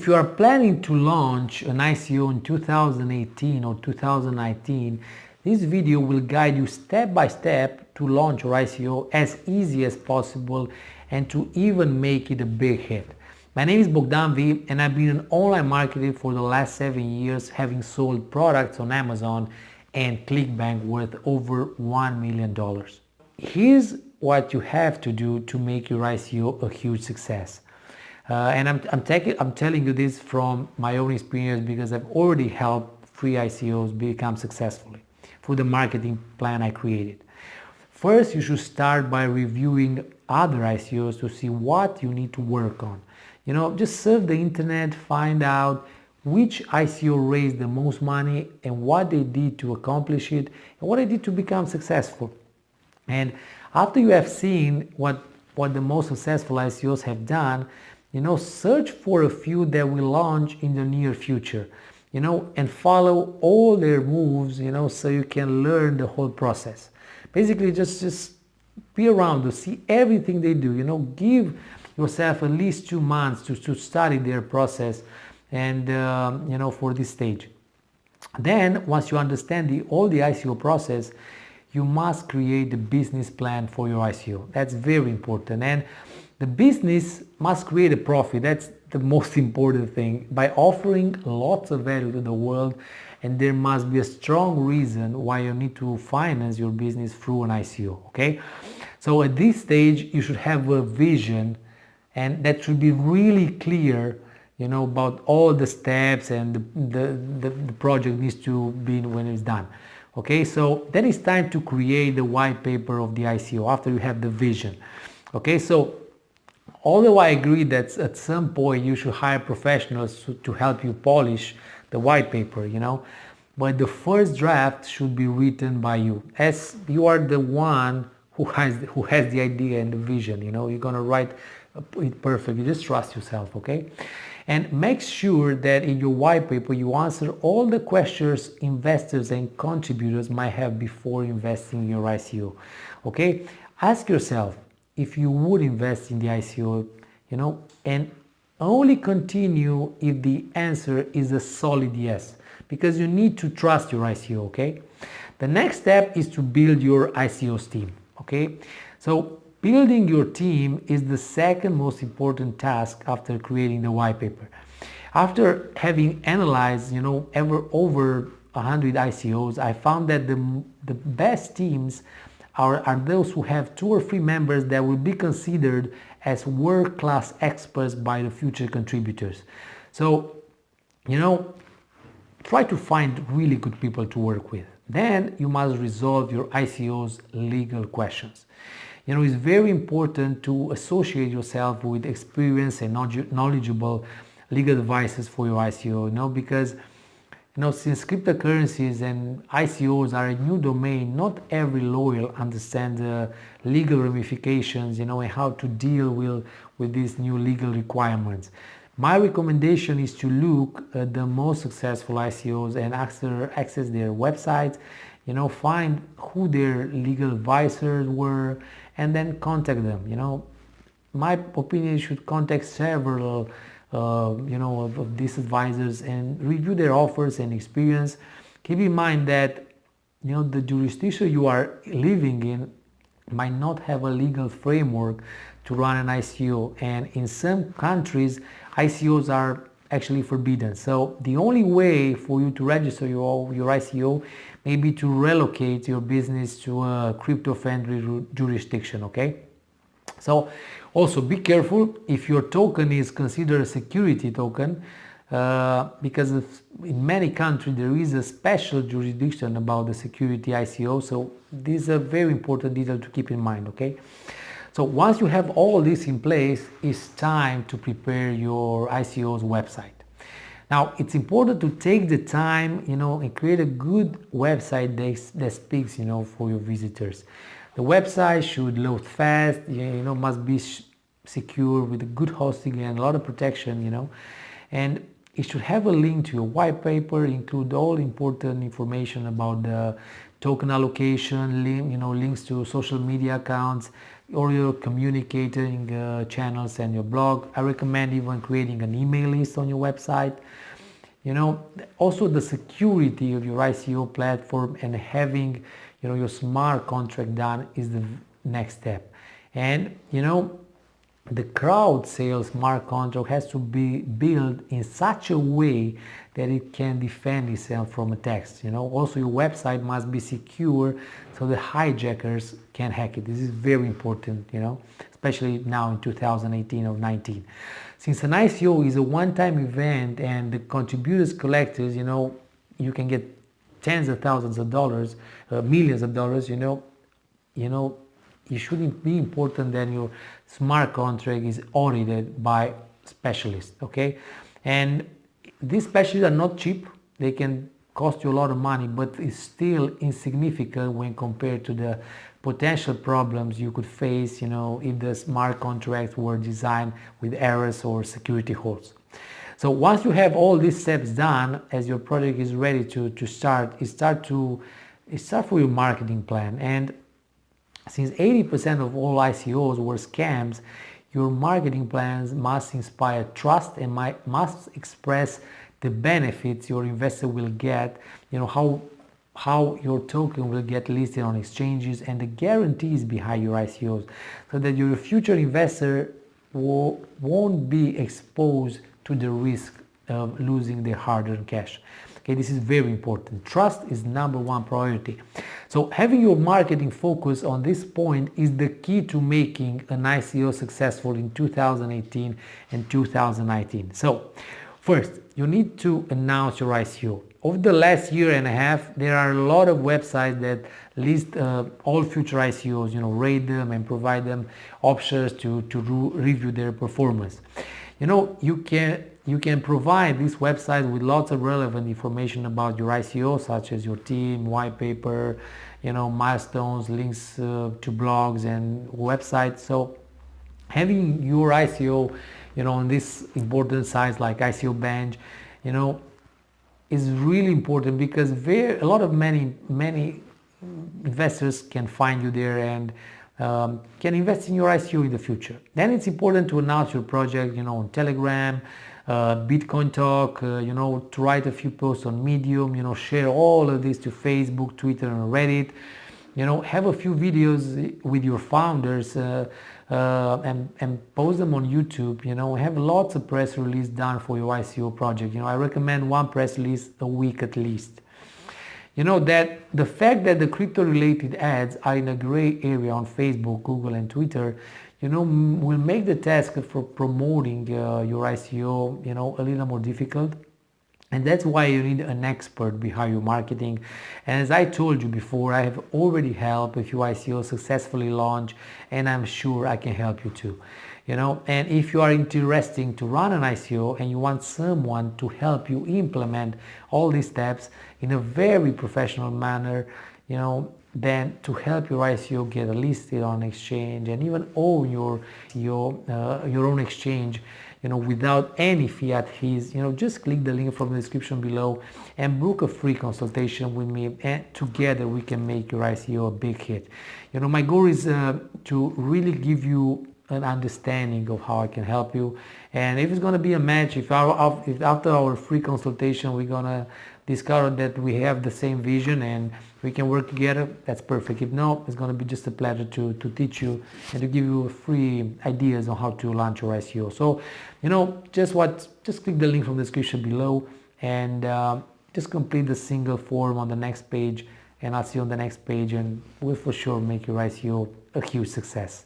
If you are planning to launch an ICO in 2018 or 2019, this video will guide you step by step to launch your ICO as easy as possible and to even make it a big hit. My name is Bogdan V and I've been an online marketer for the last 7 years, having sold products on Amazon and ClickBank worth over $1 million. Here's what you have to do to make your ICO a huge success. And I'm telling you this from my own experience because I've already helped 3 ICOs become successfully through the marketing plan I created. First, you should start by reviewing other ICOs to see what you need to work on. Just surf the internet, find out which ICO raised the most money and what they did to accomplish it and what they did to become successful. And after you have seen what the most successful ICOs have done, search for a few that will launch in the near future, and follow all their moves, so you can learn the whole process. Basically, just be around to see everything they do, give yourself at least 2 months to study their process and, for this stage. Then, once you understand all the ICO process, you must create the business plan for your ICO. That's very important. And the business must create a profit. That's the most important thing by offering lots of value to the world, and there must be a strong reason why you need to finance your business through an ICO. Okay, so at this stage you should have a vision, and that should be really clear, about all the steps and the project needs to be when it's done. Okay, so then it's time to create the white paper of the ICO after you have the vision. Okay, so although I agree that at some point you should hire professionals to help you polish the white paper, but the first draft should be written by you, as you are the one who has the idea and the vision. You're gonna write it perfectly. Just trust yourself, okay? And make sure that in your white paper you answer all the questions investors and contributors might have before investing in your ICO. Okay? Ask yourself if you would invest in the ICO, and only continue if the answer is a solid yes, because you need to trust your ICO, okay? The next step is to build your ICO's team, okay? So building your team is the second most important task after creating the white paper. After having analyzed, over 100 ICOs, I found that the best teams are those who have 2 or 3 members that will be considered as world-class experts by the future contributors. So, try to find really good people to work with. Then you must resolve your ICO's legal questions. It's very important to associate yourself with experienced and knowledgeable legal advisors for your ICO, because since cryptocurrencies and ICOs are a new domain, not every lawyer understands the legal ramifications, and how to deal with these new legal requirements. My recommendation is to look at the most successful ICOs and access their websites, find who their legal advisors were, and then contact them. My opinion, you should contact several of these advisors and review their offers and experience. Keep in mind that the jurisdiction you are living in might not have a legal framework to run an ICO, and in some countries ICOs are actually forbidden. So the only way for you to register your ICO may be to relocate your business to a crypto-friendly jurisdiction, okay? So also be careful if your token is considered a security token, because in many countries there is a special jurisdiction about the security ICO. So this is a very important detail to keep in mind, okay? So once you have all this in place, it's time to prepare your ICO's website. Now, it's important to take the time, and create a good website that speaks, for your visitors. The website should load fast, must be secure with good hosting and a lot of protection, and it should have a link to your white paper, include all important information about the token allocation, links to social media accounts, or your communicating channels and your blog. I recommend even creating an email list on your website. Also the security of your ICO platform and having your smart contract done is the next step. And the crowd sales smart contract has to be built in such a way that it can defend itself from attacks. Also your website must be secure so the hijackers can hack it. This is very important, especially now in 2018 or 19. Since an ICO is a one-time event and the contributors collectors, you can get tens of thousands of dollars, millions of dollars, it shouldn't be important that your smart contract is audited by specialists, okay? And these specialists are not cheap. They can cost you a lot of money, but it's still insignificant when compared to the potential problems you could face, if the smart contracts were designed with errors or security holes. So once you have all these steps done, as your project is ready to start, it start for your marketing plan. And since 80% of all ICOs were scams, your marketing plans must inspire trust and must express the benefits your investor will get, how your token will get listed on exchanges and the guarantees behind your ICOs, so that your future investor won't be exposed to the risk of losing their hard-earned cash. Okay, this is very important. Trust is number one priority. So having your marketing focus on this point is the key to making an ICO successful in 2018 and 2019. So first, you need to announce your ICO. Over the last year and a half, there are a lot of websites that list all future ICOs, rate them and provide them options to review their performance. You can provide this website with lots of relevant information about your ICO, such as your team, white paper, milestones, links to blogs and websites. So having your ICO, on this important sites like ICO Bench, is really important because many investors can find you there and can invest in your ICO in the future. Then it's important to announce your project, on Telegram, Bitcoin Talk, to write a few posts on Medium, share all of this to Facebook, Twitter, and Reddit. Have a few videos with your founders and post them on YouTube. Have lots of press release done for your ICO project. I recommend one press release a week at least. That the fact that the crypto-related ads are in a gray area on Facebook, Google, and Twitter, will make the task for promoting your ICO, a little more difficult. And that's why you need an expert behind your marketing. And as I told you before, I have already helped a few ICOs successfully launch, and I'm sure I can help you too. And if you are interested to run an ICO and you want someone to help you implement all these steps in a very professional manner, then to help your ICO get listed on exchange and even own your own exchange, without any fiat fees, just click the link from the description below and book a free consultation with me, and together we can make your ICO a big hit. My goal is to really give you an understanding of how I can help you, and if it's going to be a match, if after our free consultation we're going to discover that we have the same vision and we can work together, that's perfect. If not, it's going to be just a pleasure to teach you and to give you free ideas on how to launch your ICO. So just click the link from the description below and just complete the single form on the next page, and I'll see you on the next page, and we'll for sure make your ICO a huge success.